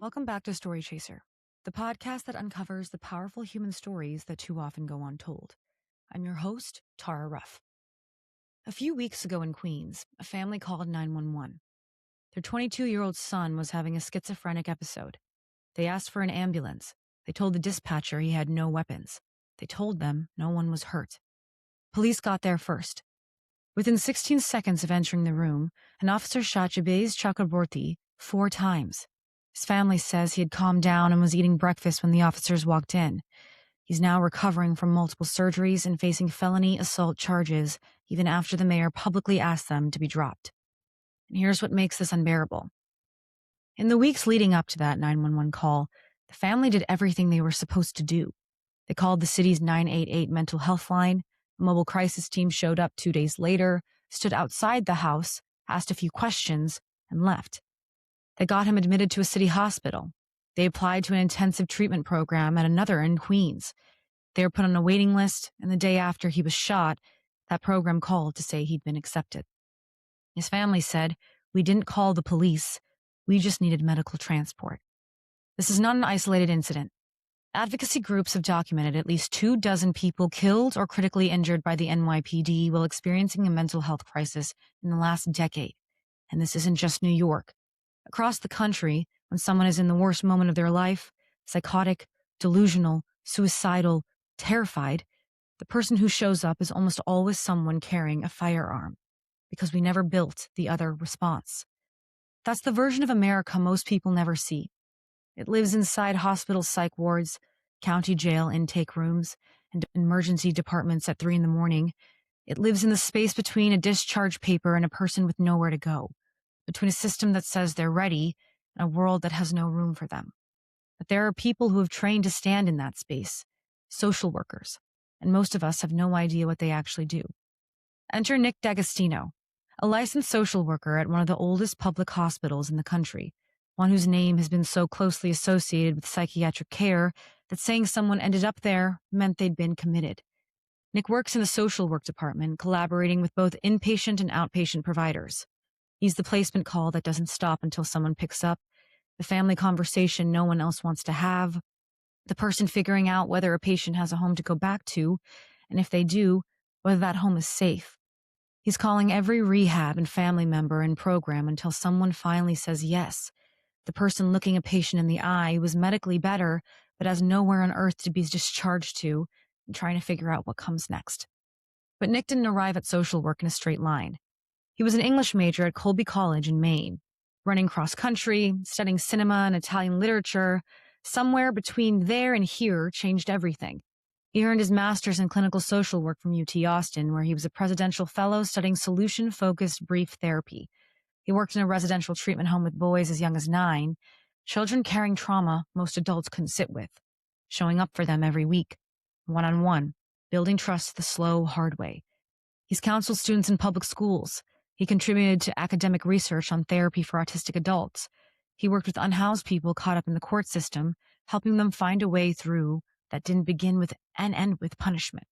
Welcome back to Story Chaser, the podcast that uncovers the powerful human stories that too often go untold. I'm your host, Tara Ruff. A few weeks ago in Queens, a family called 911. Their 22-year-old son was having a schizophrenic episode. They asked for an ambulance. They told the dispatcher he had no weapons. They told them no one was hurt. Police got there first. Within 16 seconds of entering the room, an officer shot Jabez Chakraborty 4 times. His family says he had calmed down and was eating breakfast when the officers walked in. He's now recovering from multiple surgeries and facing felony assault charges, even after the mayor publicly asked them to be dropped. And here's what makes this unbearable. In the weeks leading up to that 911 call, the family did everything they were supposed to do. They called the city's 988 mental health line. A mobile crisis team showed up 2 days later, stood outside the house, asked a few questions, and left. They got him admitted to a city hospital. They applied to an intensive treatment program at another in Queens. They were put on a waiting list, and the day after he was shot, that program called to say he'd been accepted. His family said, "We didn't call the police. We just needed medical transport." This is not an isolated incident. Advocacy groups have documented at least 24 people killed or critically injured by the NYPD while experiencing a mental health crisis in the last decade. And this isn't just New York. Across the country, when someone is in the worst moment of their life, psychotic, delusional, suicidal, terrified, the person who shows up is almost always someone carrying a firearm, because we never built the other response. That's the version of America most people never see. It lives inside hospital psych wards, county jail intake rooms, and emergency departments at 3 a.m. It lives in the space between a discharge paper and a person with nowhere to go, between a system that says they're ready and a world that has no room for them. But there are people who have trained to stand in that space, social workers, and most of us have no idea what they actually do. Enter Nick D'Agostino, a licensed social worker at one of the oldest public hospitals in the country, one whose name has been so closely associated with psychiatric care that saying someone ended up there meant they'd been committed. Nick works in the social work department, collaborating with both inpatient and outpatient providers. He's the placement call that doesn't stop until someone picks up, the family conversation no one else wants to have, the person figuring out whether a patient has a home to go back to, and if they do, whether that home is safe. He's calling every rehab and family member and program until someone finally says yes. The person looking a patient in the eye was medically better, but has nowhere on earth to be discharged to, and trying to figure out what comes next. But Nick didn't arrive at social work in a straight line. He was an English major at Colby College in Maine, running cross-country, studying cinema and Italian literature. Somewhere between there and here changed everything. He earned his master's in clinical social work from UT Austin, where he was a presidential fellow studying solution-focused brief therapy. He worked in a residential treatment home with boys as young as 9, children carrying trauma most adults couldn't sit with, showing up for them every week, one-on-one, building trust the slow, hard way. He's counseled students in public schools. He contributed to academic research on therapy for autistic adults. He worked with unhoused people caught up in the court system, helping them find a way through that didn't begin with and end with punishment.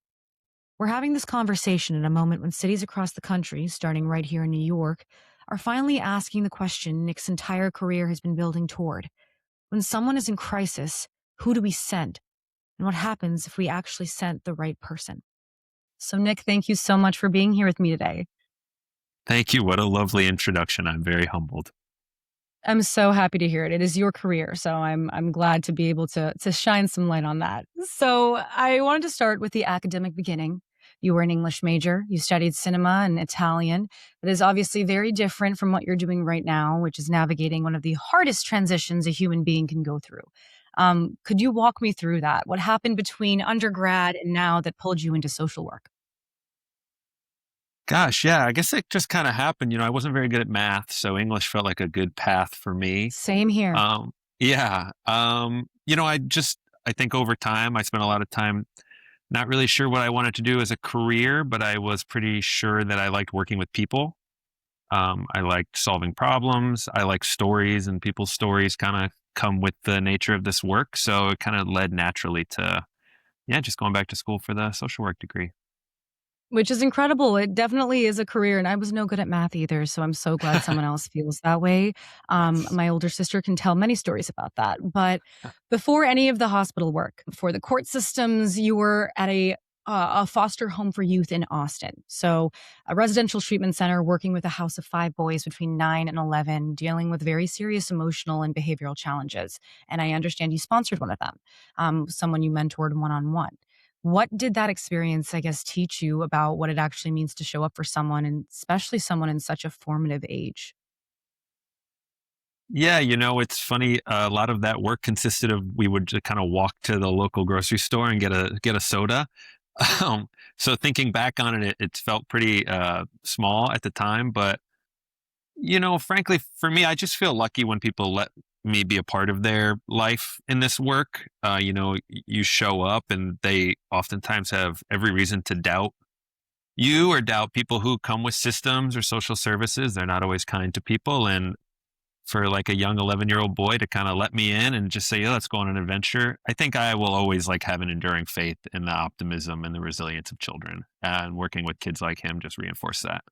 We're having this conversation at a moment when cities across the country, starting right here in New York, are finally asking the question Nick's entire career has been building toward. When someone is in crisis, who do we send? And what happens if we actually sent the right person? So Nick, thank you so much for being here with me today. Thank you. What a lovely introduction. I'm very humbled. I'm so happy to hear it. It is your career, so I'm glad to be able to shine some light on that. So I wanted to start with the academic beginning. You were an English major. You studied cinema and Italian. That is obviously very different from what you're doing right now, which is navigating one of the hardest transitions a human being can go through. Could you walk me through that? What happened between undergrad and now that pulled you into social work? Gosh, yeah, I guess it just kind of happened. I wasn't very good at math, so English felt like a good path for me. Same here. Yeah. I think over time, I spent a lot of time not really sure what I wanted to do as a career, but I was pretty sure that I liked working with people. I liked solving problems. I like stories, and people's stories kind of come with the nature of this work. So it kind of led naturally to, just going back to school for the social work degree. Which is incredible. It definitely is a career, and I was no good at math either, so I'm so glad someone else feels that way. Yes. My older sister can tell many stories about that. But before any of the hospital work, before the court systems, you were at a foster home for youth in Austin. So, a residential treatment center working with a house of 5 boys between 9 and 11, dealing with very serious emotional and behavioral challenges. And I understand you sponsored one of them, someone you mentored one on one. What did that experience, I guess, teach you about what it actually means to show up for someone, and especially someone in such a formative age? Yeah, it's funny. A lot of that work consisted of we would just kind of walk to the local grocery store and get a soda. Um, so thinking back on it, it felt pretty small at the time, but frankly, for me, I just feel lucky when people let me be a part of their life in this work. You show up, and they oftentimes have every reason to doubt you or doubt people who come with systems or social services. They're not always kind to people, and for like a young 11-year-old boy to kind of let me in and just say, yeah, let's go on an adventure. I think I will always like have an enduring faith in the optimism and the resilience of children. And working with kids like him just reinforced that.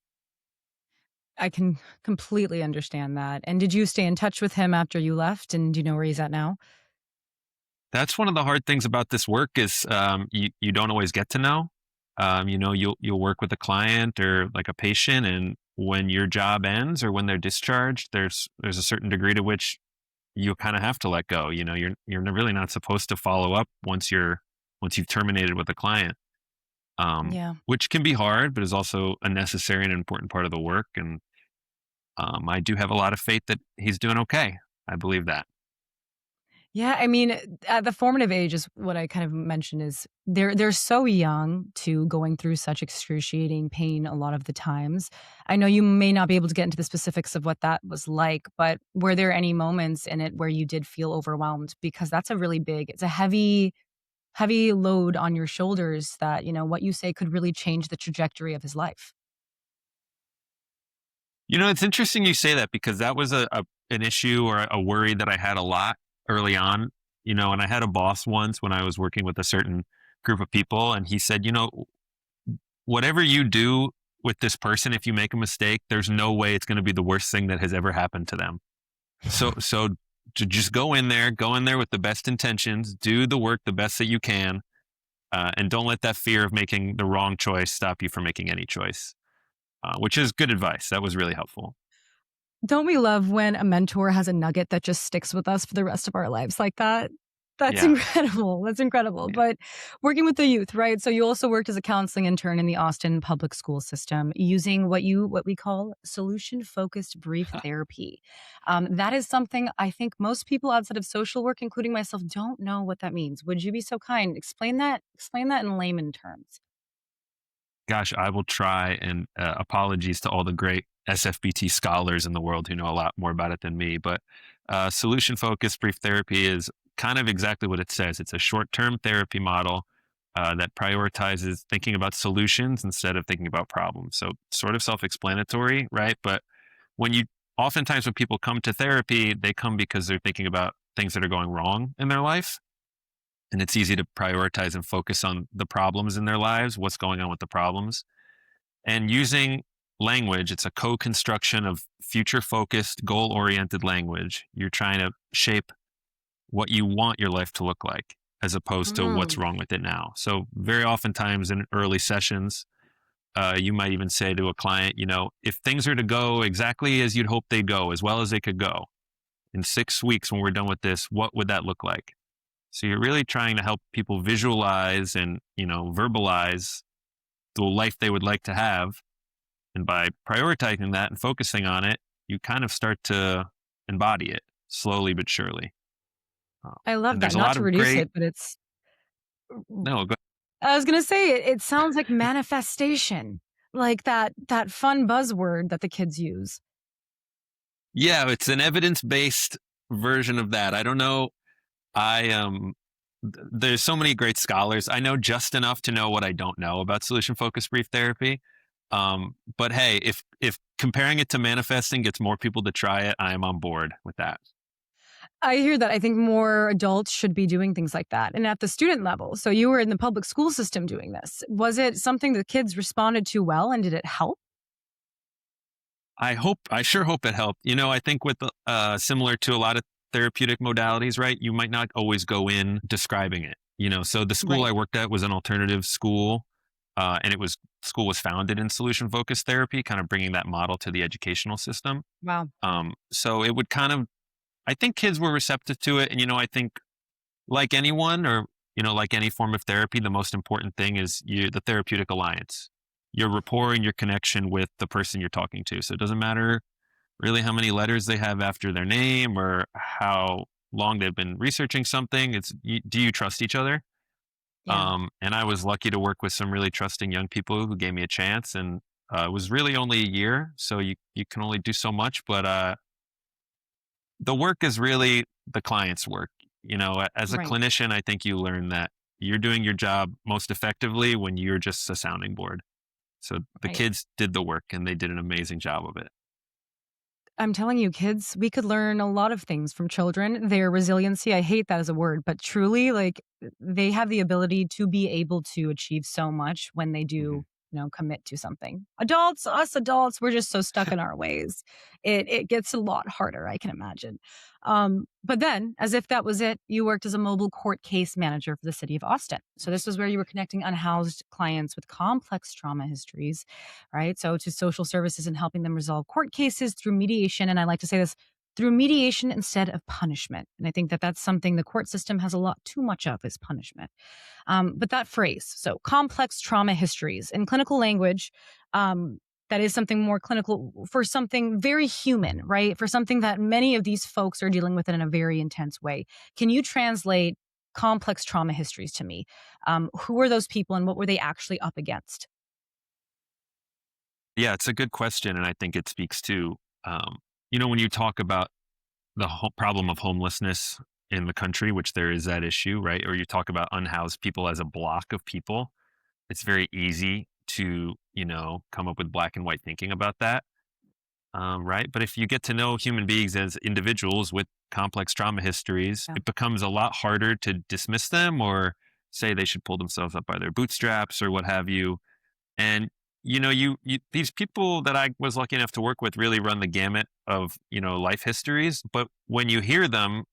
I can completely understand that. And did you stay in touch with him after you left? And do you know where he's at now? That's one of the hard things about this work is you don't always get to know. You'll work with a client or like a patient, and when your job ends or when they're discharged, there's a certain degree to which you kind of have to let go. You're really not supposed to follow up once you've terminated with a client, Yeah. which can be hard, but is also a necessary and important part of the work. And I do have a lot of faith that he's doing okay. I believe that. Yeah, I mean, at the formative age is what I kind of mentioned is they're so young to going through such excruciating pain a lot of the times. I know you may not be able to get into the specifics of what that was like, but were there any moments in it where you did feel overwhelmed? Because that's a really big, it's a heavy load on your shoulders that, what you say could really change the trajectory of his life. It's interesting you say that because that was an issue or a worry that I had a lot early on. And I had a boss once when I was working with a certain group of people, and he said, whatever you do with this person, if you make a mistake, there's no way it's going to be the worst thing that has ever happened to them. So to just go in there with the best intentions, do the work the best that you can, and don't let that fear of making the wrong choice stop you from making any choice. Which is good advice. That was really helpful. Don't we love when a mentor has a nugget that just sticks with us for the rest of our lives like that? That's Yeah. incredible. That's incredible. Yeah. But working with the youth, right? So you also worked as a counseling intern in the Austin public school system using what we call solution focused brief therapy. That is something I think most people outside of social work, including myself, don't know what that means. Would you be so kind? Explain that. Explain that in layman terms. Gosh, I will try. And apologies to all the great SFBT scholars in the world who know a lot more about it than me. But solution focused brief therapy is kind of exactly what it says. It's a short term therapy model that prioritizes thinking about solutions instead of thinking about problems. So, sort of self explanatory, right? But when you oftentimes when people come to therapy, they come because they're thinking about things that are going wrong in their life. And it's easy to prioritize and focus on the problems in their lives, what's going on with the problems. And using language, it's a co construction of future focused, goal oriented language. You're trying to shape what you want your life to look like as opposed to what's Mm. wrong with it now. So, very oftentimes in early sessions, you might even say to a client, if things are to go exactly as you'd hope they go, as well as they could go, in 6 weeks when we're done with this, what would that look like? So you're really trying to help people visualize and, verbalize the life they would like to have. And by prioritizing that and focusing on it, you kind of start to embody it slowly but surely. Uh, I love and that. there's a Not lot to of reduce great, it, but it's no, go, I was gonna say it sounds like manifestation, like that fun buzzword that the kids use. yeah, it's an evidence based version of that. I don't know. There's so many great scholars. I know just enough to know what I don't know about solution focused brief therapy. But hey, if comparing it to manifesting gets more people to try it, I am on board with that. I hear that. I think more adults should be doing things like that. And at the student level, so you were in the public school system doing this. Was it something the kids responded to well, and did it help? I sure hope it helped. I think with similar to a lot of therapeutic modalities, right? You might not always go in describing it. So the school Right. I worked at was an alternative school, and school was founded in solution focused therapy, kind of bringing that model to the educational system. Wow. So it would kind of, I think kids were receptive to it, and I think like anyone or like any form of therapy, the most important thing is the therapeutic alliance, your rapport and your connection with the person you're talking to. So it doesn't matter really how many letters they have after their name or how long they've been researching something. Do you trust each other? Yeah. And I was lucky to work with some really trusting young people who gave me a chance. And it was really only a year, so you can only do so much. But the work is really the client's work. As a Right. clinician, I think you learn that you're doing your job most effectively when you're just a sounding board. So the Right. kids did the work and they did an amazing job of it. I'm telling you, kids, we could learn a lot of things from children. Their resiliency, I hate that as a word, but truly, like, they have the ability to be able to achieve so much when they Mhm. do, commit to something. Adults, us adults, we're just so stuck in our ways. It gets a lot harder, I can imagine. But then, as if that was it, you worked as a mobile court case manager for the city of Austin. So this was where you were connecting unhoused clients with complex trauma histories, right? So to social services and helping them resolve court cases through mediation. And I like to say this, through mediation instead of punishment. And I think that that's something the court system has a lot too much of, is punishment. But that phrase, so complex trauma histories in clinical language, that is something more clinical for something very human, right? For something that many of these folks are dealing with in a very intense way. Can you translate complex trauma histories to me? Who were those people and what were they actually up against? Yeah, it's a good question. And I think it speaks to, um, when you talk about the whole problem of homelessness in the country, which there is that issue, right? Or you talk about unhoused people as a block of people, it's very easy to, come up with black and white thinking about that. Right. But if you get to know human beings as individuals with complex trauma histories, Yeah. it becomes a lot harder to dismiss them or say they should pull themselves up by their bootstraps or what have you. And these people that I was lucky enough to work with really run the gamut of life histories. But when you hear them,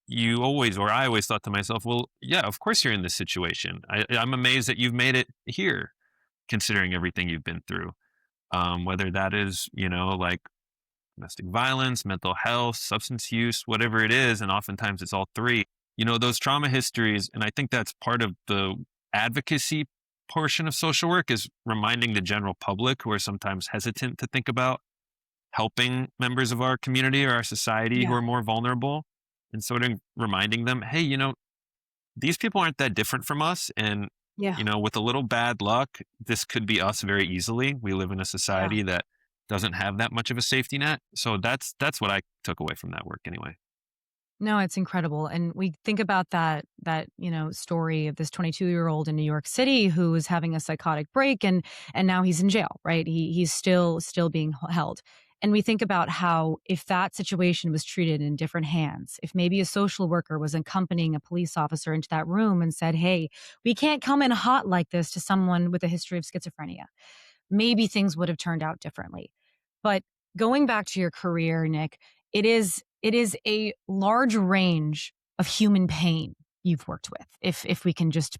I always thought to myself, well, yeah, of course you're in this situation. I'm amazed that you've made it here, considering everything you've been through. Whether that is like domestic violence, mental health, substance use, whatever it is, and oftentimes it's all three. Those trauma histories, and I think that's part of the advocacy portion of social work is reminding the general public who are sometimes hesitant to think about helping members of our community or our society who Yeah. are more vulnerable and sort of reminding them, hey, these people aren't that different from us. And, Yeah. with a little bad luck, this could be us very easily. We live in a Yeah. society that doesn't have that much of a safety net. So that's what I took away from that work anyway. No, it's incredible. And we think about that, story of this 22-year-old in New York City who was having a psychotic break and now he's in jail, right? He's still being held. And we think about how if that situation was treated in different hands, if maybe a social worker was accompanying a police officer into that room and said, "Hey, we can't come in hot like this to someone with a history of schizophrenia," maybe things would have turned out differently. But going back to your career, Nick, it is a large range of human pain you've worked with. If we can just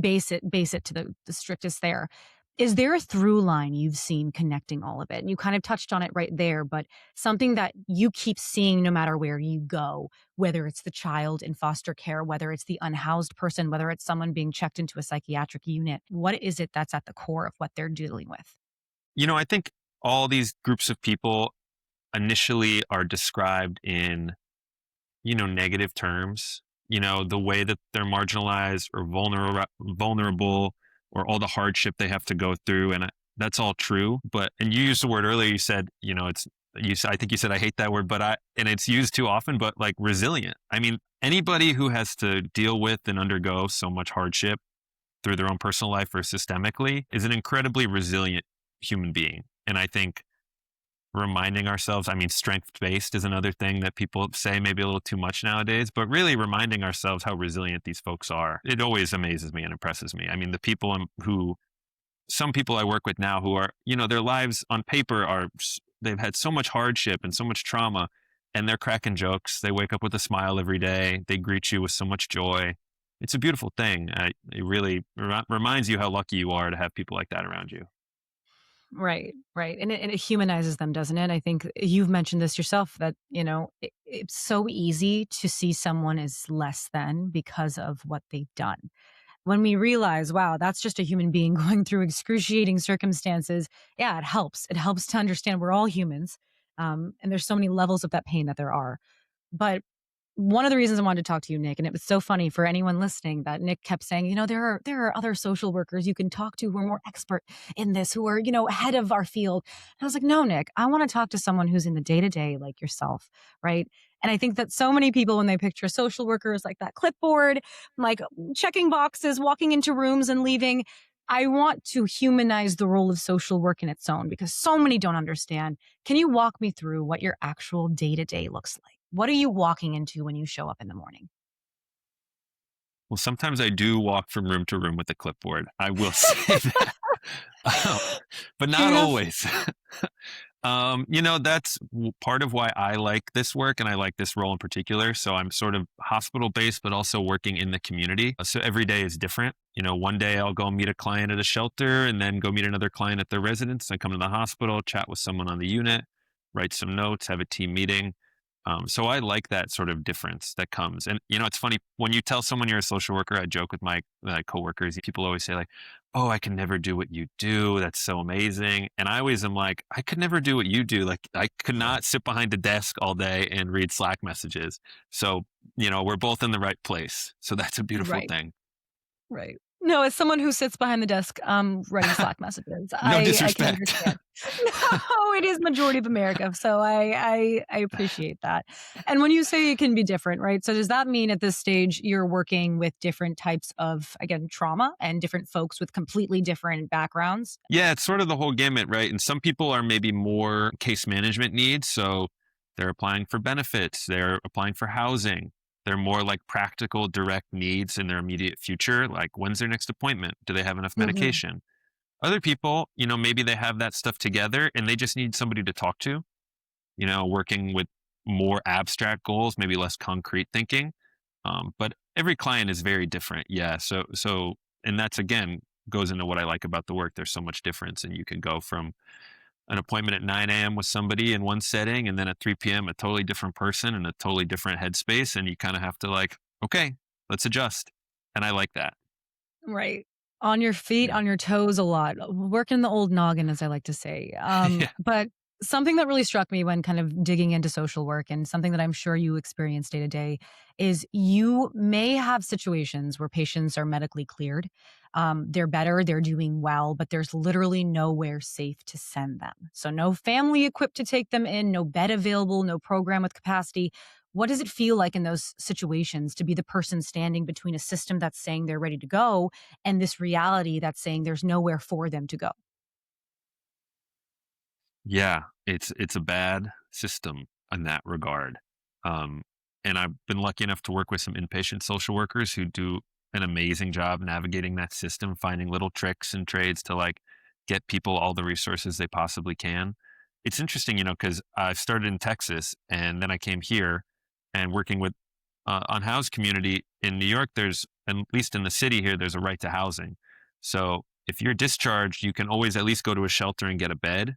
base it to the strictest there. Is there a through line you've seen connecting all of it? And you kind of touched on it right there, but something that you keep seeing no matter where you go, whether it's the child in foster care, whether it's the unhoused person, whether it's someone being checked into a psychiatric unit, what is it that's at the core of what they're dealing with? I think all these groups of people initially are described in, negative terms, the way that they're marginalized or vulnerable or all the hardship they have to go through. And that's all true. And you used the word earlier, you said, I think you said, I hate that word, and it's used too often, but like resilient. I mean, anybody who has to deal with and undergo so much hardship through their own personal life or systemically is an incredibly resilient human being. And I think reminding ourselves, I mean, strength-based is another thing that people say maybe a little too much nowadays, but really reminding ourselves how resilient these folks are. It always amazes me and impresses me. I mean, the people who some people I work with now who are, their lives on paper they've had so much hardship and so much trauma, and they're cracking jokes. They wake up with a smile every day. They greet you with so much joy. It's a beautiful thing. It really reminds you how lucky you are to have people like that around you. Right, right. And it humanizes them, doesn't it? I think you've mentioned this yourself that, it's so easy to see someone as less than because of what they've done. When we realize, wow, that's just a human being going through excruciating circumstances, yeah, it helps. It helps to understand we're all humans. And there's so many levels of that pain that there are. But one of the reasons I wanted to talk to you, Nick, and it was so funny for anyone listening that Nick kept saying, there are other social workers you can talk to who are more expert in this, who are, ahead of our field. And I was like, no, Nick, I want to talk to someone who's in the day to day like yourself, right? And I think that so many people, when they picture social workers like that clipboard, like checking boxes, walking into rooms and leaving, I want to humanize the role of social work in its own because so many don't understand. Can you walk me through what your actual day to day looks like? What are you walking into when you show up in the morning? Well, sometimes I do walk from room to room with a clipboard. I will say that. Um, but Fair not enough. always. That's part of why I like this work and I like this role in particular. So I'm sort of hospital based, but also working in the community. So every day is different. One day I'll go meet a client at a shelter and then go meet another client at their residence. I come to the hospital, chat with someone on the unit, write some notes, have a team meeting. So I like that sort of difference that comes. And, it's funny when you tell someone you're a social worker, I joke with my coworkers, people always say like, oh, I can never do what you do. That's so amazing. And I always am like, I could never do what you do. Like I could not sit behind a desk all day and read Slack messages. So, we're both in the right place. So that's a beautiful Right. thing. Right. No, as someone who sits behind the desk, writing Slack messages, No I can disrespect. understand. No, it is majority of America, so I appreciate that. And when you say it can be different, right? So does that mean at this stage you're working with different types of, again, trauma and different folks with completely different backgrounds? Yeah, it's sort of the whole gamut, right? And some people are maybe more case management needs. So they're applying for benefits, they're applying for housing. They're more like practical, direct needs in their immediate future. Like, when's their next appointment? Do they have enough Mhm. medication? Other people, maybe they have that stuff together and they just need somebody to talk to, working with more abstract goals, maybe less concrete thinking. But every client is very different. Yeah. And that's again goes into what I like about the work. There's so much difference, and you can go from an appointment at 9 a.m. with somebody in one setting, and then at 3 p.m. a totally different person in a totally different headspace, and you kind of have to like, okay, let's adjust. And I like that. Right. On your feet, Yeah. on your toes a lot, working the old noggin, as I like to say. Yeah. But something that really struck me when kind of digging into social work and something that I'm sure you experience day to day is you may have situations where patients are medically cleared. They're better, they're doing well, but there's literally nowhere safe to send them. So, no family equipped to take them in, no bed available, no program with capacity. What does it feel like in those situations to be the person standing between a system that's saying they're ready to go and this reality that's saying there's nowhere for them to go? Yeah, it's a bad system in that regard. Um, and I've been lucky enough to work with some inpatient social workers who do an amazing job navigating that system, finding little tricks and trades to like get people all the resources they possibly can. It's interesting, because I started in Texas and then I came here and working with unhoused community in New York. There's at least in the city here, there's a right to housing. So if you're discharged, you can always at least go to a shelter and get a bed.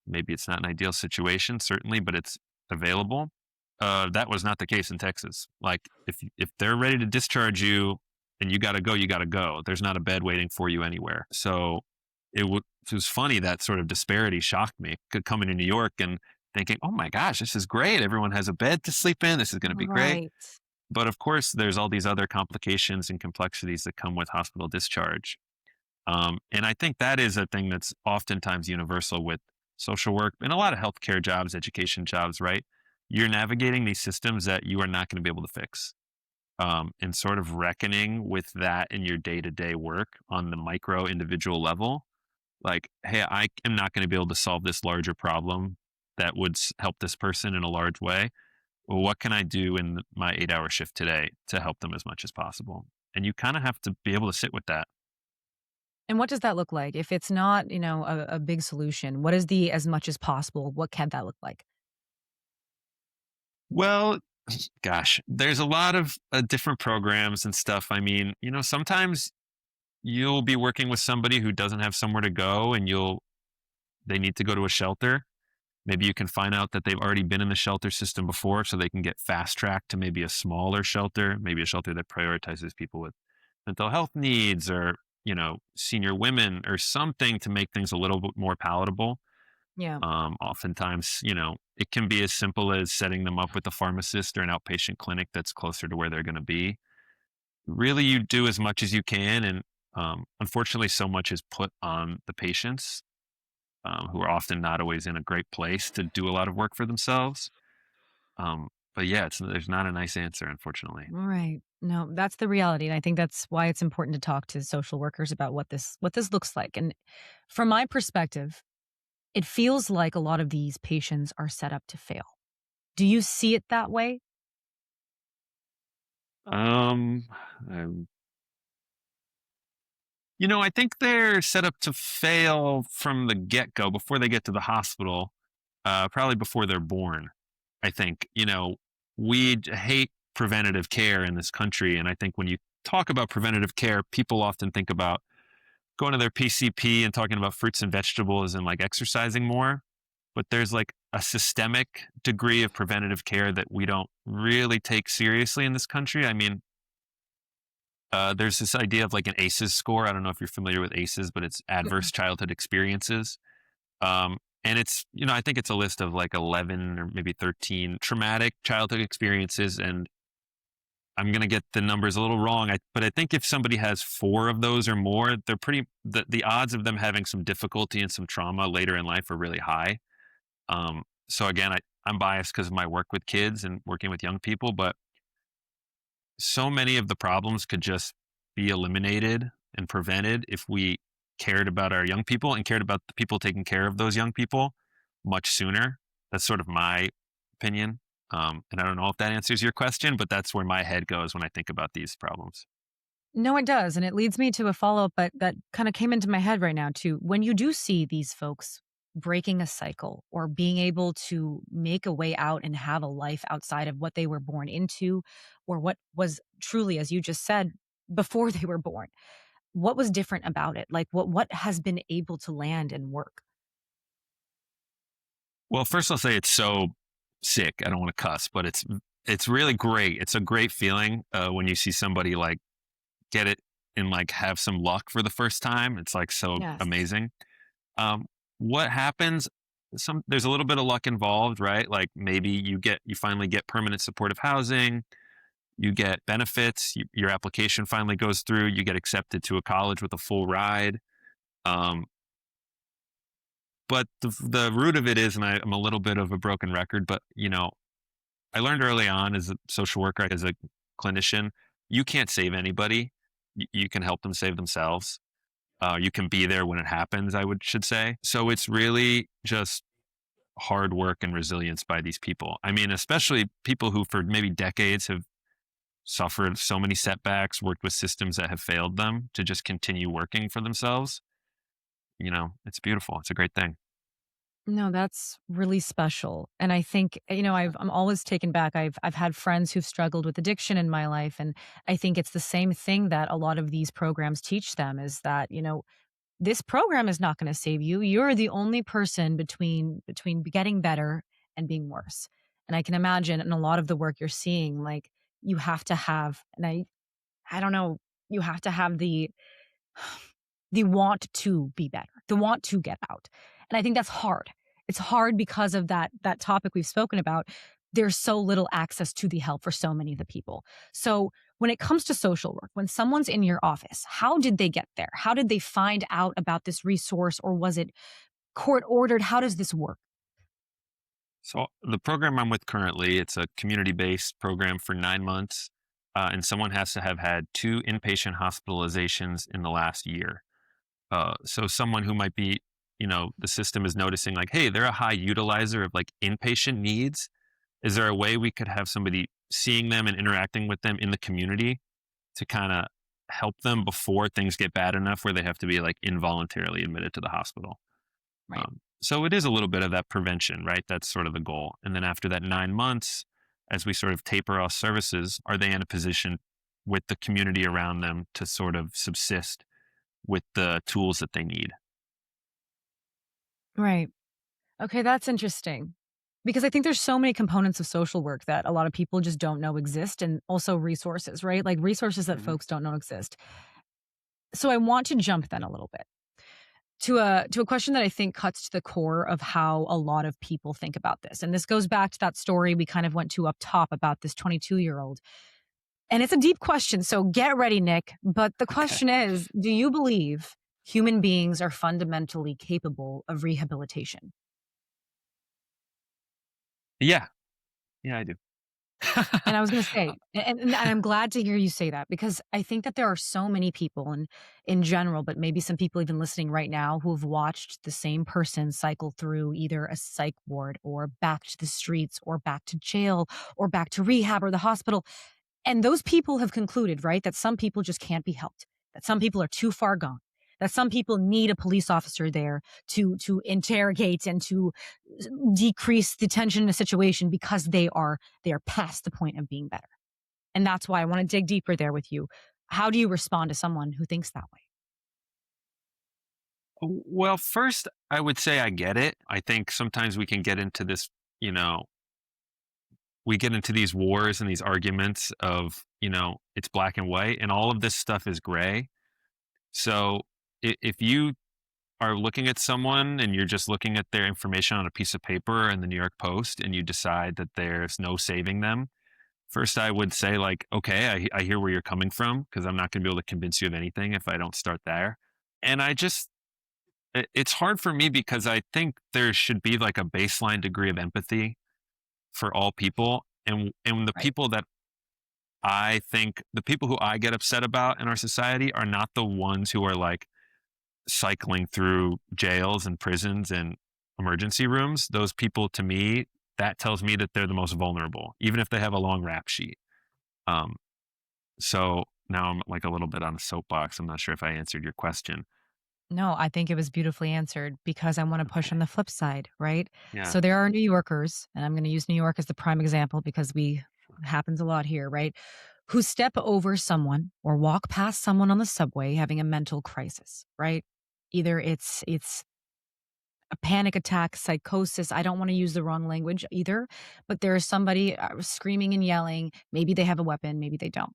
Maybe it's not an ideal situation, certainly, but it's available. That was not the case in Texas. Like if they're ready to discharge you and you got to go, you got to go. There's not a bed waiting for you anywhere. So it was funny that sort of disparity shocked me. Coming to New York and thinking, oh my gosh, this is great. Everyone has a bed to sleep in. This is going to be great. Right. But of course, there's all these other complications and complexities that come with hospital discharge. And I think that is a thing that's oftentimes universal with social work and a lot of healthcare jobs, education jobs, right? You're navigating these systems that you are not going to be able to fix. And sort of reckoning with that in your day to day work on the micro individual level. Like, hey, I am not going to be able to solve this larger problem that would help this person in a large way. Well, what can I do in my 8-hour shift today to help them as much as possible? And you kind of have to be able to sit with that. And what does that look like? If it's not, a big solution, what is the as much as possible? What can that look like? Well, gosh, there's a lot of different programs and stuff. I mean, sometimes you'll be working with somebody who doesn't have somewhere to go and they need to go to a shelter. Maybe you can find out that they've already been in the shelter system before so they can get fast tracked to maybe a smaller shelter, maybe a shelter that prioritizes people with mental health needs or, senior women or something to make things a little bit more palatable. Yeah. Oftentimes, it can be as simple as setting them up with a pharmacist or an outpatient clinic that's closer to where they're going to be. Really, you do as much as you can. And unfortunately, so much is put on the patients who are often not always in a great place to do a lot of work for themselves. But yeah, there's not a nice answer, unfortunately. Right. No, that's the reality, and I think that's why it's important to talk to social workers about what this looks like. And from my perspective, it feels like a lot of these patients are set up to fail. Do you see it that way? Um, um, I think they're set up to fail from the get go before they get to the hospital, probably before they're born. I think, we hate preventative care in this country. And I think when you talk about preventative care, people often think about going to their PCP and talking about fruits and vegetables and like exercising more. But there's like a systemic degree of preventative care that we don't really take seriously in this country. I mean, there's this idea of like an ACEs score. I don't know if you're familiar with ACEs, but it's adverse Mm-mm. childhood experiences. And it's, I think it's a list of like 11 or maybe 13 traumatic childhood experiences. And I'm going to get the numbers a little wrong. But I think if somebody has 4 of those or more, the odds of them having some difficulty and some trauma later in life are really high. So again, I'm biased because of my work with kids and working with young people, but so many of the problems could just be eliminated and prevented if we cared about our young people and cared about the people taking care of those young people much sooner. That's sort of my opinion. And I don't know if that answers your question, but that's where my head goes when I think about these problems. No, it does, and it leads me to a follow-up, but that kinda came into my head right now too. When you do see these folks breaking a cycle or being able to make a way out and have a life outside of what they were born into or what was truly, as you just said, before they were born, what was different about it? Like, what has been able to land and work? Well, first I'll say it's so sick. I don't want to cuss, but it's really great. It's a great feeling when you see somebody like get it and like have some luck for the first time. It's like so Yes. amazing. Um, what happens? There's a little bit of luck involved, right? Like maybe you finally get permanent supportive housing, you get benefits, your application finally goes through, you get accepted to a college with a full ride. Um, but the root of it is, and I'm a little bit of a broken record, but I learned early on as a social worker, as a clinician, you can't save anybody. You can help them save themselves. You can be there when it happens, should say. So it's really just hard work and resilience by these people. I mean, especially people who for maybe decades have suffered so many setbacks, worked with systems that have failed them to just continue working for themselves. It's beautiful. It's a great thing. No, that's really special. And I think, I'm always taken back. I've had friends who've struggled with addiction in my life. And I think it's the same thing that a lot of these programs teach them is that, this program is not going to save you. You're the only person between getting better and being worse. And I can imagine in a lot of the work you're seeing, like you have to have, and I don't know, you have to have the want to be better, the want to get out. And I think that's hard. It's hard because of that topic we've spoken about. There's so little access to the help for so many of the people. So when it comes to social work, when someone's in your office, how did they get there? How did they find out about this resource or was it court ordered? How does this work? So the program I'm with currently, it's a community-based program for 9 months, and someone has to have had 2 inpatient hospitalizations in the last year. So someone who might be the system is noticing like, hey, they're a high utilizer of like inpatient needs. Is there a way we could have somebody seeing them and interacting with them in the community to kind of help them before things get bad enough where they have to be like involuntarily admitted to the hospital? Right. So it is a little bit of that prevention, right? That's sort of the goal. And then after that 9 months, as we sort of taper off services, are they in a position with the community around them to sort of subsist with the tools that they need? Right. Okay, that's interesting. Because I think there's so many components of social work that a lot of people just don't know exist, and also resources, right? Like resources that Mhm. folks don't know exist. So I want to jump then a little bit to a question that I think cuts to the core of how a lot of people think about this. And this goes back to that story we kind of went to up top about this 22-year-old. And it's a deep question, so get ready, Nick. But the Okay. question is, do you believe human beings are fundamentally capable of rehabilitation? Yeah. Yeah, I do. And I was gonna say, and I'm glad to hear you say that, because I think that there are so many people, and in general, but maybe some people even listening right now, who have watched the same person cycle through either a psych ward or back to the streets or back to jail or back to rehab or the hospital. And those people have concluded, right, that some people just can't be helped, that some people are too far gone, that some people need a police officer there to interrogate and to decrease the tension in a situation because they are past the point of being better. And that's why I want to dig deeper there with you. How do you respond to someone who thinks that way? Well, first, I would say I get it. I think sometimes we can get into this, you know, we get into these wars and these arguments of, it's black and white, and all of this stuff is gray. So if you are looking at someone and you're just looking at their information on a piece of paper in the New York Post and you decide that there's no saving them, first I would say, like, okay, I hear where you're coming from because I'm not going to be able to convince you of anything if I don't start there. And it's hard for me because I think there should be like a baseline degree of empathy for all people. And the Right. people that I think the people who I get upset about in our society are not the ones who are like cycling through jails and prisons and emergency rooms. Those people, to me, that tells me that they're the most vulnerable, even if they have a long rap sheet. Um, so now I'm like a little bit on a soapbox. I'm not sure if I answered your question. No, I think it was beautifully answered, because I want to push Okay. on the flip side, right? Yeah. So there are New Yorkers, and I'm going to use New York as the prime example because we happens a lot here, right? Who step over someone or walk past someone on the subway having a mental crisis, right? Either it's a panic attack, psychosis. I don't want to use the wrong language either, but there is somebody screaming and yelling. Maybe they have a weapon, maybe they don't.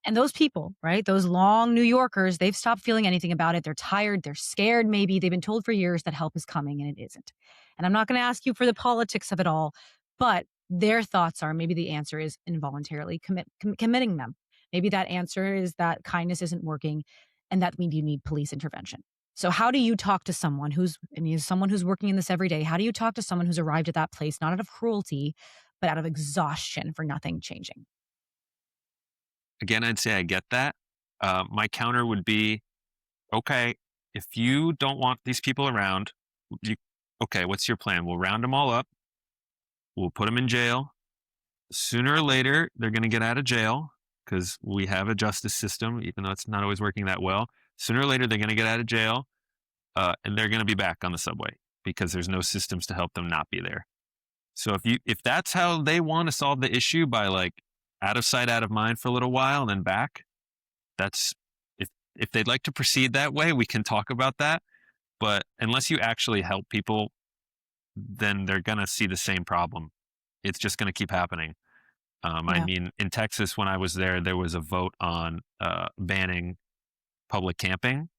And those people, right? Those long New Yorkers, they've stopped feeling anything about it. They're tired. They're scared. Maybe they've been told for years that help is coming and it isn't. And I'm not going to ask you for the politics of it all, but their thoughts are maybe the answer is involuntarily committing them. Maybe that answer is that kindness isn't working and that we do need police intervention. So how do you talk to someone someone who's working in this every day? How do you talk to someone who's arrived at that place, not out of cruelty, but out of exhaustion for nothing changing? Again, I'd say I get that. My counter would be, okay, if you don't want these people around, you, okay, what's your plan? We'll round them all up. We'll put them in jail. Sooner or later, they're going to get out of jail because we have a justice system, even though it's not always working that well. Sooner or later, they're going to get out of jail, and they're going to be back on the subway because there's no systems to help them not be there. So if that's how they want to solve the issue, by like out of sight, out of mind for a little while and then back, that's if they'd like to proceed that way, we can talk about that. But unless you actually help people, then they're gonna see the same problem. It's just gonna keep happening. I Yeah. mean, in Texas, when I was there, there was a vote on banning public camping.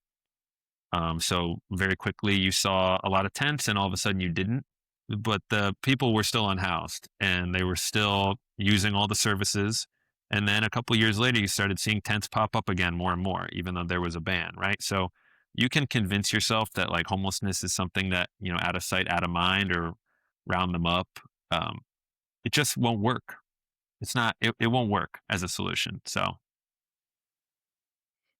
So very quickly, you saw a lot of tents, and all of a sudden, you didn't. But the people were still unhoused, and they were still using all the services. And then a couple years later, you started seeing tents pop up again more and more, even though there was a ban, right? So you can convince yourself that like homelessness is something that, out of sight, out of mind, or round them up. Um, it just won't work. It's not. It won't work as a solution. So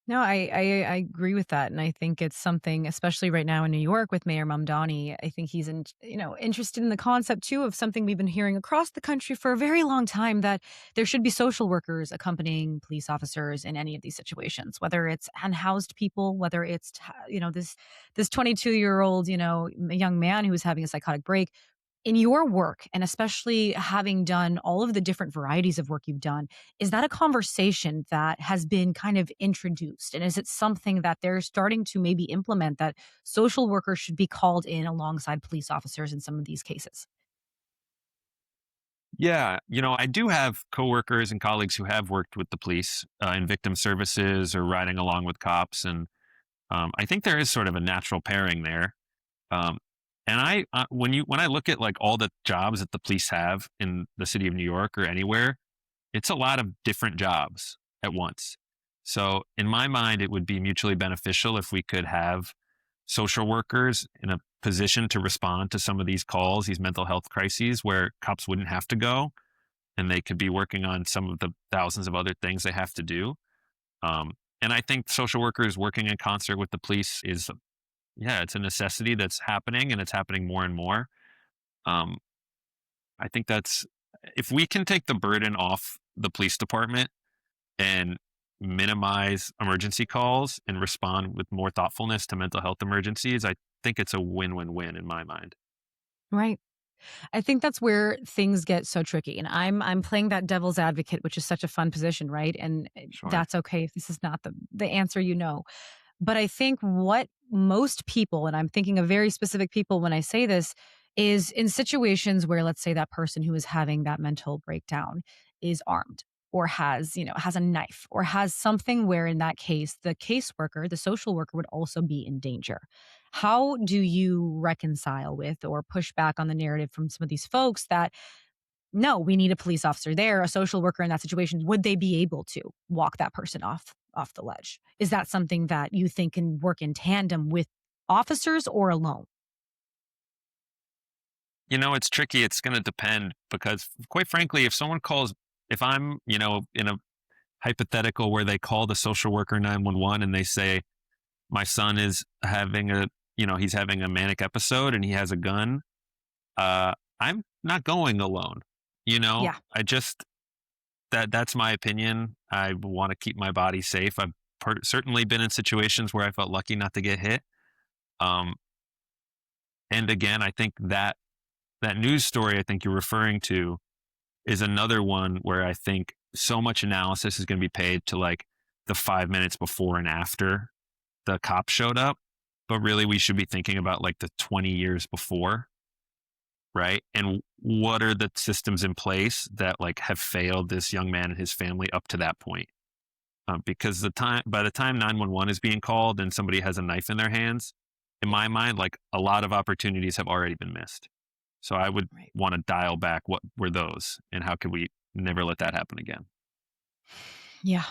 No, I agree with that, and I think it's something, especially right now in New York with Mayor Mamdani. I think he's interested in the concept too of something we've been hearing across the country for a very long time, that there should be social workers accompanying police officers in any of these situations, whether it's unhoused people, whether it's this 22-year-old young man who was having a psychotic break. In your work, and especially having done all of the different varieties of work you've done, is that a conversation that has been kind of introduced? And is it something that they're starting to maybe implement, that social workers should be called in alongside police officers in some of these cases? Yeah, I do have coworkers and colleagues who have worked with the police in victim services or riding along with cops, and I think there is sort of a natural pairing there. Um, and when I look at like all the jobs that the police have in the city of New York or anywhere, it's a lot of different jobs at once. So in my mind, it would be mutually beneficial if we could have social workers in a position to respond to some of these calls, these mental health crises, where cops wouldn't have to go and they could be working on some of the thousands of other things they have to do. Um, and I think social workers working in concert with the police is, yeah, it's a necessity that's happening, and it's happening more and more. Um, I think that's, if we can take the burden off the police department and minimize emergency calls and respond with more thoughtfulness to mental health emergencies, I think it's a win-win-win in my mind. Right. I think that's where things get so tricky, and I'm playing that devil's advocate, which is such a fun position, right? And Sure. that's okay if this is not the answer. But I think what most people, and I'm thinking of very specific people when I say this, is in situations where, let's say, that person who is having that mental breakdown is armed, or has a knife, or has something where in that case the caseworker, the social worker, would also be in danger. How do you reconcile with or push back on the narrative from some of these folks that no, we need a police officer there, a social worker in that situation? Would they be able to walk that person off the ledge? Is that something that you think can work in tandem with officers or alone? It's tricky. It's going to depend because, quite frankly, if I'm, in a hypothetical where they call the social worker 911 and they say, my son is he's having a manic episode and he has a gun, I'm not going alone. Yeah. I just, that's my opinion. I want to keep my body safe. I've certainly been in situations where I felt lucky not to get hit. Um, and again, I think that news story I think you're referring to is another one where I think so much analysis is going to be paid to like the 5 minutes before and after the cop showed up. But really, we should be thinking about like the 20 years before, right? And what are the systems in place that like have failed this young man and his family up to that point? Because by the time 911 is being called and somebody has a knife in their hands, in my mind, like a lot of opportunities have already been missed. So I would Right. want to dial back what were those and how could we never let that happen again? Yeah.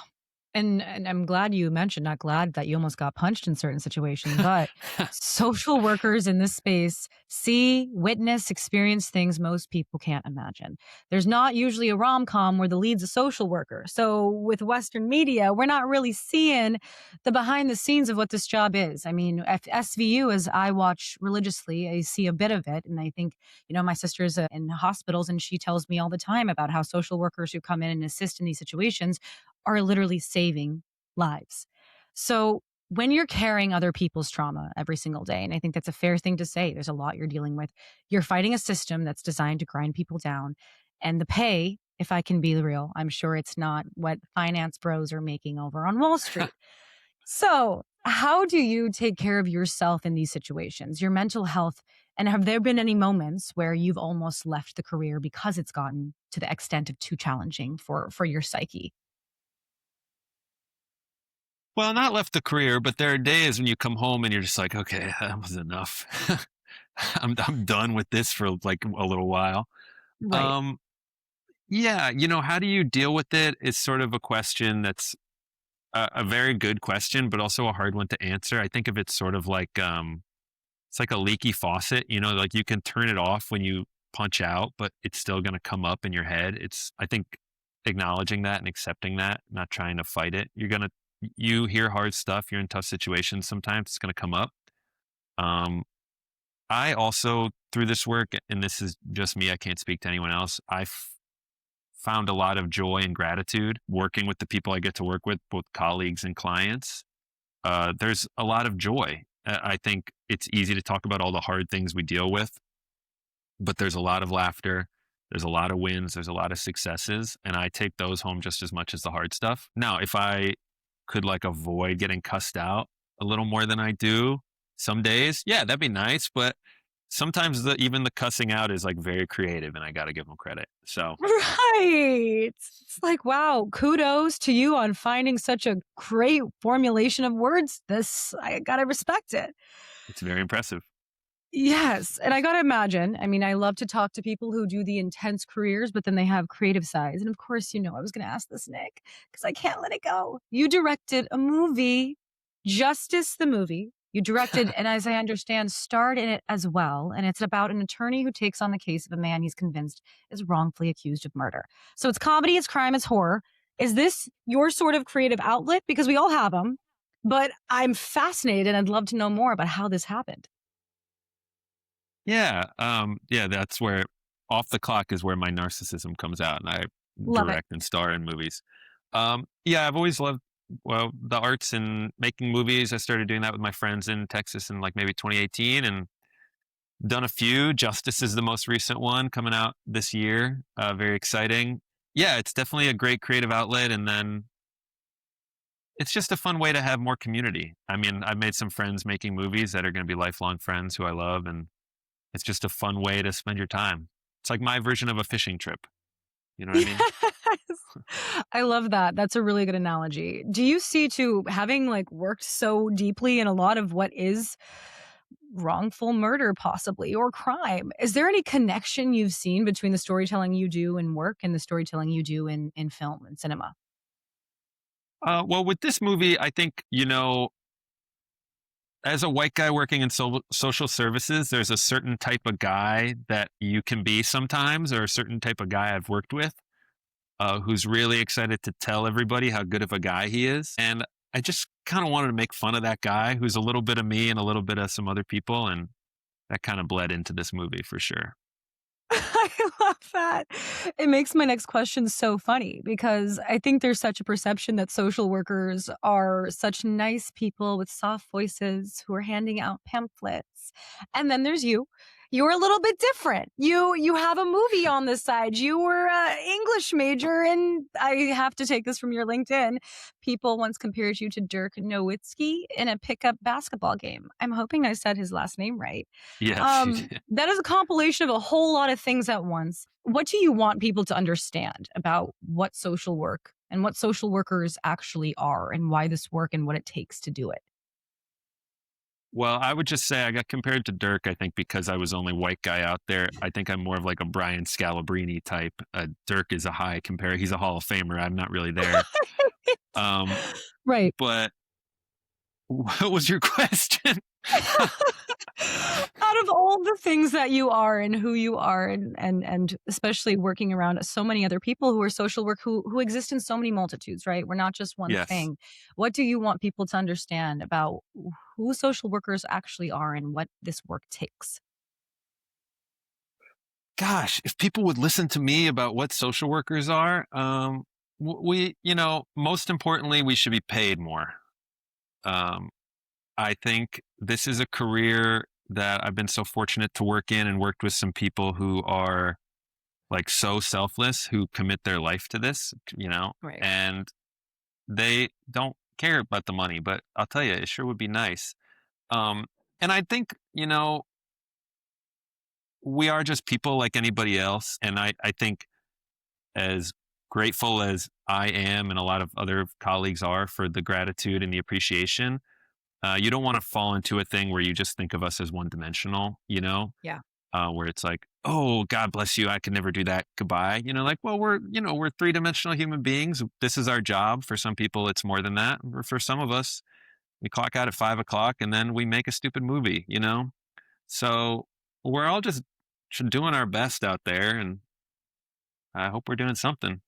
And I'm glad you mentioned, not glad that you almost got punched in certain situations, but social workers in this space see, witness, experience things most people can't imagine. There's not usually a rom-com where the lead's a social worker. So with Western media, we're not really seeing the behind the scenes of what this job is. I mean, SVU, as I watch religiously, I see a bit of it. And I think, my sister's in hospitals, and she tells me all the time about how social workers who come in and assist in these situations are literally saving lives. So when you're carrying other people's trauma every single day, and I think that's a fair thing to say, there's a lot you're dealing with. You're fighting a system that's designed to grind people down. And the pay, if I can be real, I'm sure it's not what finance bros are making over on Wall Street. So, how do you take care of yourself in these situations, your mental health? And have there been any moments where you've almost left the career because it's gotten to the extent of too challenging for your psyche? Well, not left the career, but there are days when you come home and you're just like, okay, that was enough. I'm done with this for like a little while. Right. Um, yeah, how do you deal with it? It's sort of a question that's a very good question, but also a hard one to answer. I think of it sort of like it's like a leaky faucet. Like you can turn it off when you punch out, but it's still going to come up in your head. I think acknowledging that and accepting that, not trying to fight it. you hear hard stuff. You're in tough situations. Sometimes it's going to come up. Um, I also, through this work, and this is just me, I can't speak to anyone else. Found a lot of joy and gratitude working with the people I get to work with, both colleagues and clients. There's a lot of joy. I think it's easy to talk about all the hard things we deal with, but there's a lot of laughter. There's a lot of wins. There's a lot of successes. And I take those home just as much as the hard stuff. Now, if I could like avoid getting cussed out a little more than I do some days, yeah, that'd be nice. But sometimes even the cussing out is like very creative and I got to give them credit. So Right. It's like, wow, kudos to you on finding such a great formulation of words. I got to respect it. it's very impressive. Yes. And I got to imagine, I mean, I love to talk to people who do the intense careers, but then they have creative sides. And of course, I was going to ask this, Nick, because I can't let it go. You directed a movie, Justice the movie. You directed, and as I understand, starred in it as well. And it's about an attorney who takes on the case of a man he's convinced is wrongfully accused of murder. So it's comedy, it's crime, it's horror. Is this your sort of creative outlet? Because we all have them. But I'm fascinated and I'd love to know more about how this happened. Yeah. Yeah, that's where off the clock is where my narcissism comes out and I Love it. direct and star in movies. Yeah, I've always loved, well, the arts and making movies. I started doing that with my friends in Texas in like maybe 2018 and done a few. Justice is the most recent one coming out this year. Very exciting. Yeah, it's definitely a great creative outlet. And then it's just a fun way to have more community. I mean, I've made some friends making movies that are going to be lifelong friends who I love. And it's just a fun way to spend your time. It's like my version of a fishing trip. You know what I mean? Yes. I love that. That's a really good analogy. Do you see too, having like worked so deeply in a lot of what is wrongful murder possibly or crime, is there any connection you've seen between the storytelling you do in work and the storytelling you do in film and cinema? Well, with this movie, I think, as a white guy working in social services, there's a certain type of guy that you can be sometimes, or a certain type of guy I've worked with who's really excited to tell everybody how good of a guy he is. And I just kind of wanted to make fun of that guy who's a little bit of me and a little bit of some other people. And that kind of bled into this movie for sure. I love that. It makes my next question so funny because I think there's such a perception that social workers are such nice people with soft voices who are handing out pamphlets. And then there's you. You're a little bit different. You have a movie on the side. You were an English major, and I have to take this from your LinkedIn. People once compared you to Dirk Nowitzki in a pickup basketball game. I'm hoping I said his last name right. Yes, you did. That is a compilation of a whole lot of things at once. What do you want people to understand about what social work and what social workers actually are and why this work and what it takes to do it? Well, I would just say I got compared to Dirk, I think, because I was the only white guy out there. I think I'm more of like a Brian Scalabrine type. Dirk is a high compare. He's a Hall of Famer. I'm not really there. Um, Right. but what was your question? Out of all the things that you are and who you are and especially working around so many other people who are social work who exist in so many multitudes, right? We're not just one Yes. thing. What do you want people to understand about who social workers actually are and what this work takes? Gosh, if people would listen to me about what social workers are, most importantly, we should be paid more. Um, I think this is a career that I've been so fortunate to work in and worked with some people who are like so selfless, who commit their life to this, Right. and they don't care about the money, but I'll tell you, it sure would be nice. Um, and I think, we are just people like anybody else. And I think as grateful as I am and a lot of other colleagues are for the gratitude and the appreciation, you don't want to fall into a thing where you just think of us as one dimensional, Yeah. where it's like, oh, God bless you. I could never do that. Goodbye. Like, well, we're three-dimensional human beings. This is our job. For some people, it's more than that. For some of us, we clock out at 5 o'clock and then we make a stupid movie. So we're all just doing our best out there. And I hope we're doing something.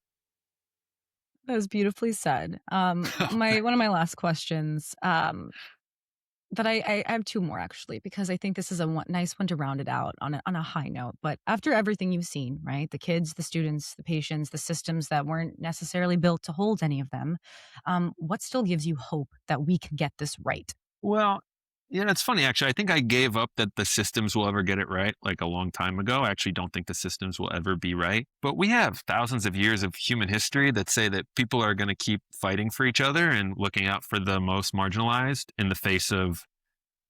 That was beautifully said. My one of my last questions, that I have two more actually, because I think this is a nice one to round it out on a high note. But after everything you've seen, right, the kids, the students, the patients, the systems that weren't necessarily built to hold any of them, what still gives you hope that we can get this right? Well, it's funny actually. I think I gave up that the systems will ever get it right like a long time ago. I actually don't think the systems will ever be right. But we have thousands of years of human history that say that people are going to keep fighting for each other and looking out for the most marginalized in the face of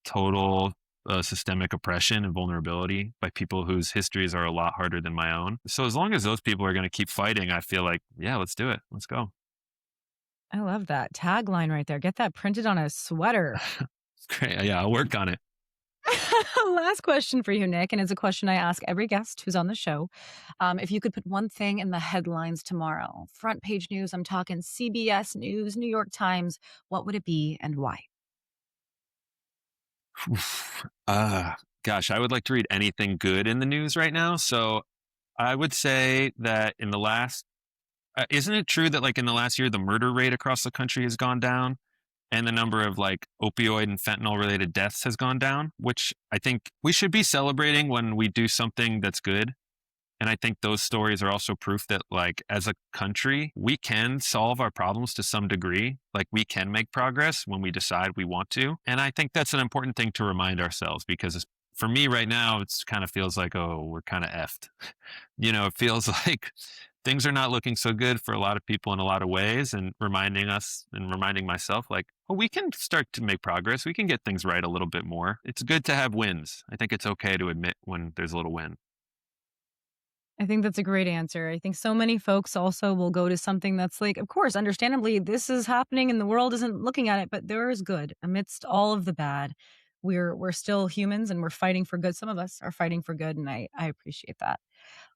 total systemic oppression and vulnerability by people whose histories are a lot harder than my own. So as long as those people are going to keep fighting, I feel like, yeah, let's do it. Let's go. I love that tagline right there. Get that printed on a sweater. It's great. Yeah, I'll work on it. Last question for you, Nick, and it's a question I ask every guest who's on the show. If you could put one thing in the headlines tomorrow, front page news, I'm talking CBS News, New York Times, what would it be and why? uh, Gosh, I would like to read anything good in the news right now. So I would say that in the last, isn't it true that like in the last year, the murder rate across the country has gone down? And the number of like opioid and fentanyl related deaths has gone down, which I think we should be celebrating when we do something that's good. And I think those stories are also proof that, like, as a country, we can solve our problems to some degree. Like, we can make progress when we decide we want to. And I think that's an important thing to remind ourselves because for me right now, it's kind of feels like, oh, we're kind of effed. It feels like things are not looking so good for a lot of people in a lot of ways, and reminding us and reminding myself, like, oh, we can start to make progress. We can get things right a little bit more. It's good to have wins. I think it's okay to admit when there's a little win. I think that's a great answer. I think so many folks also will go to something that's like, of course, understandably, this is happening and the world isn't looking at it, but there is good amidst all of the bad. We're still humans and we're fighting for good. Some of us are fighting for good, and I appreciate that.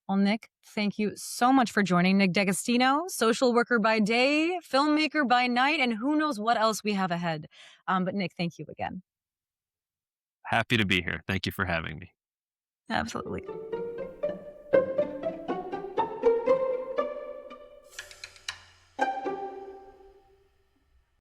Well, Nick, thank you so much for joining. Nick D'Agostino, social worker by day, filmmaker by night, and who knows what else we have ahead. But Nick, thank you again. Happy to be here. Thank you for having me. Absolutely.